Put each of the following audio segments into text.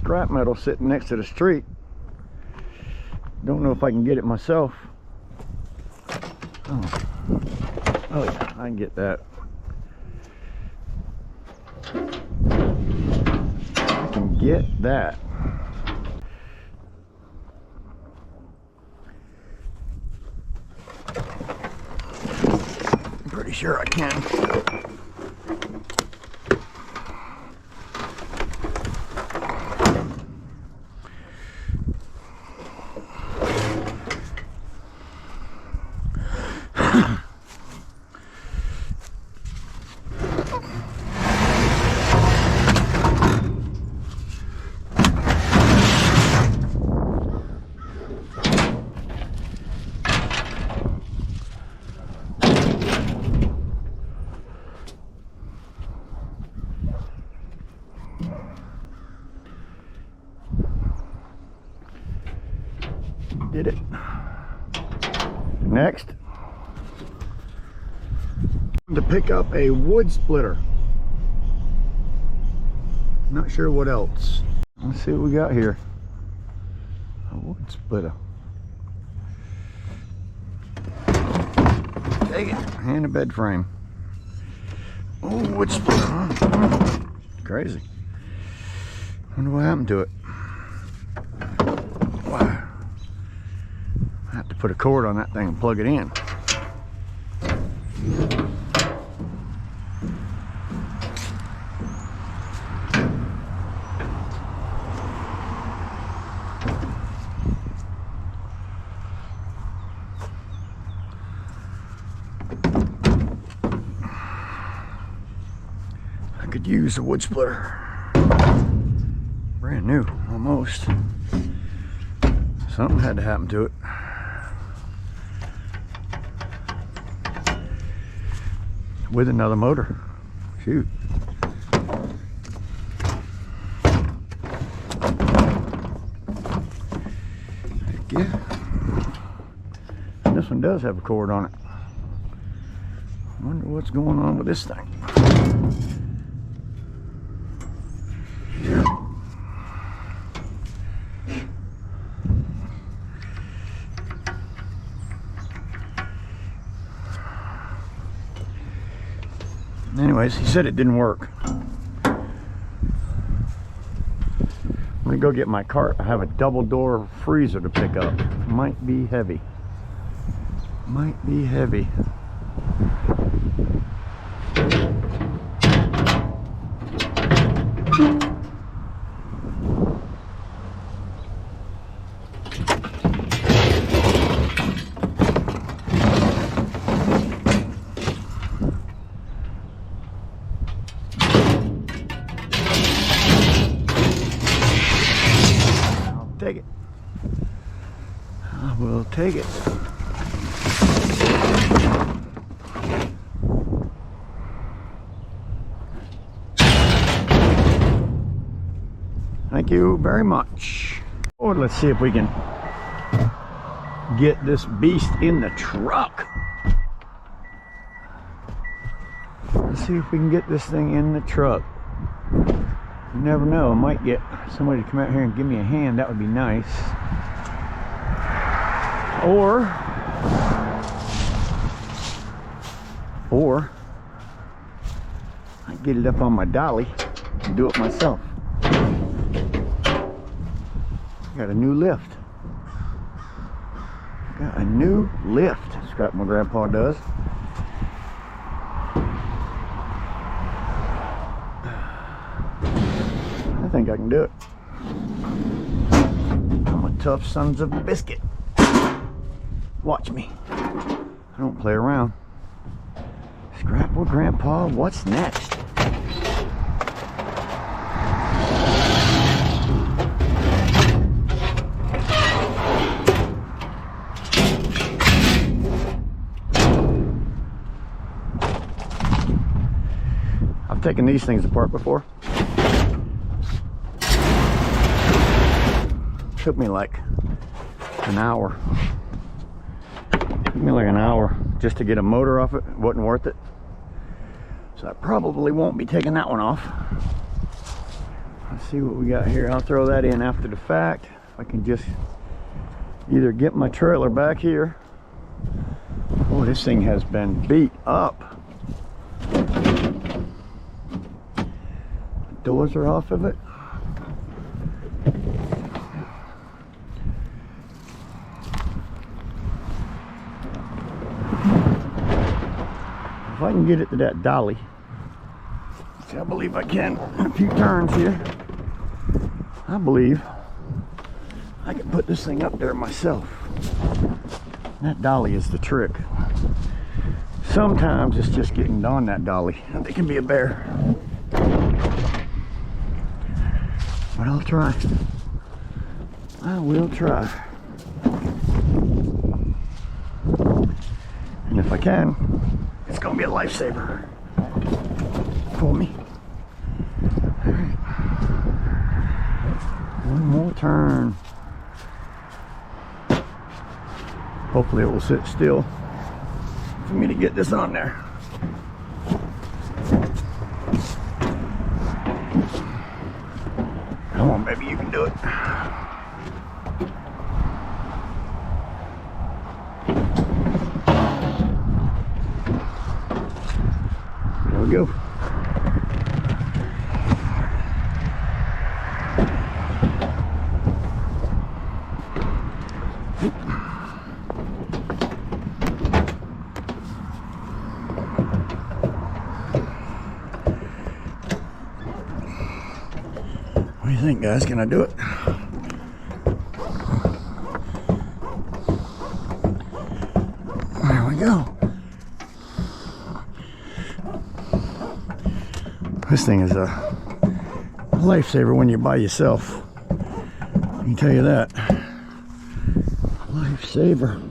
scrap metal sitting next to the street. Don't know if I can get it myself. Oh yeah, I can get that. I can get that. I'm pretty sure I can. Did it. Next, to pick up a wood splitter. Not sure what else. Let's see what we got here. A wood splitter. Take it. And a bed frame. Oh, wood splitter, huh? Crazy. Wonder what happened to it. Wow. I have to put a cord on that thing and plug it in. I could use a wood splitter. Brand new, almost. Something had to happen to it. With another motor. Shoot. Heck yeah. And this one does have a cord on it. I wonder what's going on with this thing. Anyways, he said it didn't work. I'm gonna go get my cart. I have a double door freezer to pick up. Might be heavy. Might be heavy. Take it. I will take it. Thank you very much. Or let's see if we can get this beast in the truck. Let's see if we can get this thing in the truck. You never know, I might get somebody to come out here and give me a hand. That would be nice. Or I get it up on my dolly and do it myself. Got a new lift. Got a new lift. Scrap my grandpa does. I think I can do it. I'm a tough sons of a biscuit. Watch me. I don't play around. Scrap with grandpa, what's next? I've taken these things apart before. Took me like an hour. Took me like an hour just to get a motor off it. It wasn't worth it. So I probably won't be taking that one off. Let's see what we got here. I'll throw that in after the fact. I can just either get my trailer back here. Oh, this thing has been beat up. The doors are off of it. If I can get it to that dolly, which I believe I can in a few turns here, I believe I can put this thing up there myself. That dolly is the trick. Sometimes it's just getting on that dolly. It can be a bear. But I'll try. I will try. And if I can, it's gonna be a lifesaver for me. All right. One more turn. Hopefully it will sit still for me to get this on there. Come on, baby, you can do it. There we go. What do you think, guys? Can I do it? There we go. This thing is a lifesaver when you're by yourself. I can tell you that. Lifesaver.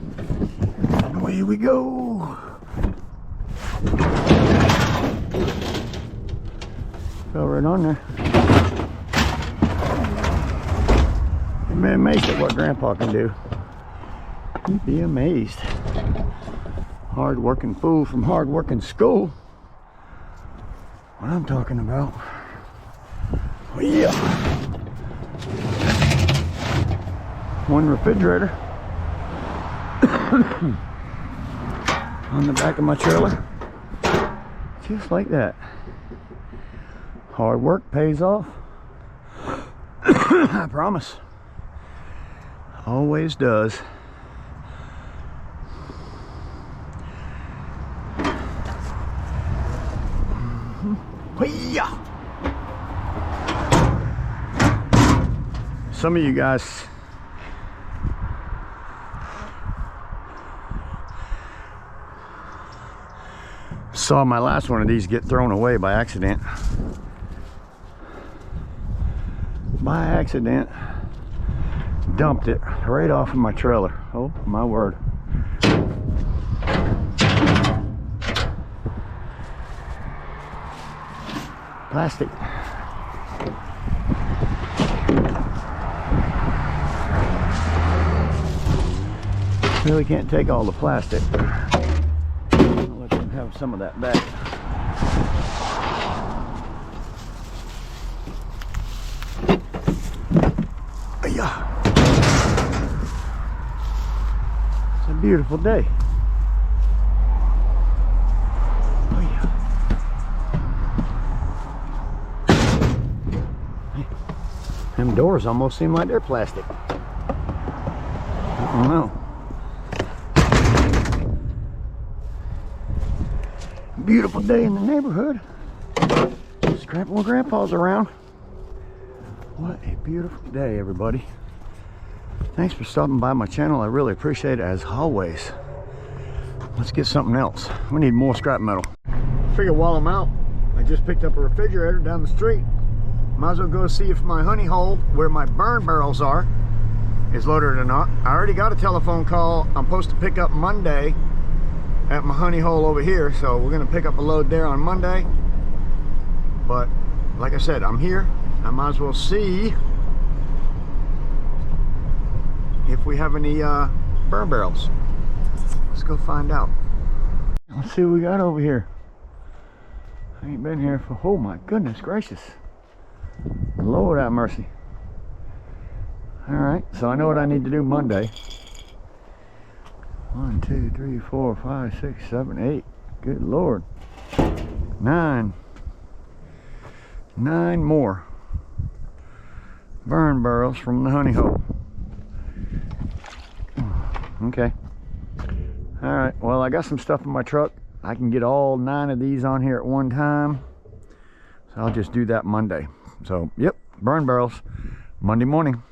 Away we go. Fell right on there. You'd be amazed at what Grandpa can do. You'd be amazed. Hard-working fool from hard-working school. What I'm talking about. Oh, yeah. One refrigerator on the back of my trailer. Just like that. Hard work pays off. I promise. Always does. Yeah. Some of you guys saw my last one of these get thrown away by accident. By accident, dumped it right off of my trailer. Oh my word. Plastic. Really can't take all the plastic. I'll let them have some of that back. Yeah. It's a beautiful day. Them doors almost seem like they're plastic. I don't know. Beautiful day in the neighborhood. Just Grandpa and Grandpa's around. What a beautiful day, everybody. Thanks for stopping by my channel. I really appreciate it as always. Let's get something else. We need more scrap metal. Figure while I'm out, I just picked up a refrigerator down the street. Might as well go see if my honey hole, where my burn barrels are, is loaded or not. I already got a telephone call I'm supposed to pick up Monday at my honey hole over here, so we're gonna pick up a load there on Monday. But like I said, I'm here. I might as well see if we have any burn barrels. Let's go find out. Let's see what we got over here. I ain't been here for, oh my goodness gracious. Lord have mercy. All right, so I know what I need to do Monday. 1, 2, 3, 4, 5, 6, 7, 8. Good Lord. 9 more burn barrels from the honey hole. Okay. All right, well, I got some stuff in my truck. I can get all 9 of these on here at one time. So I'll just do that Monday. So, yep, burn barrels Monday morning.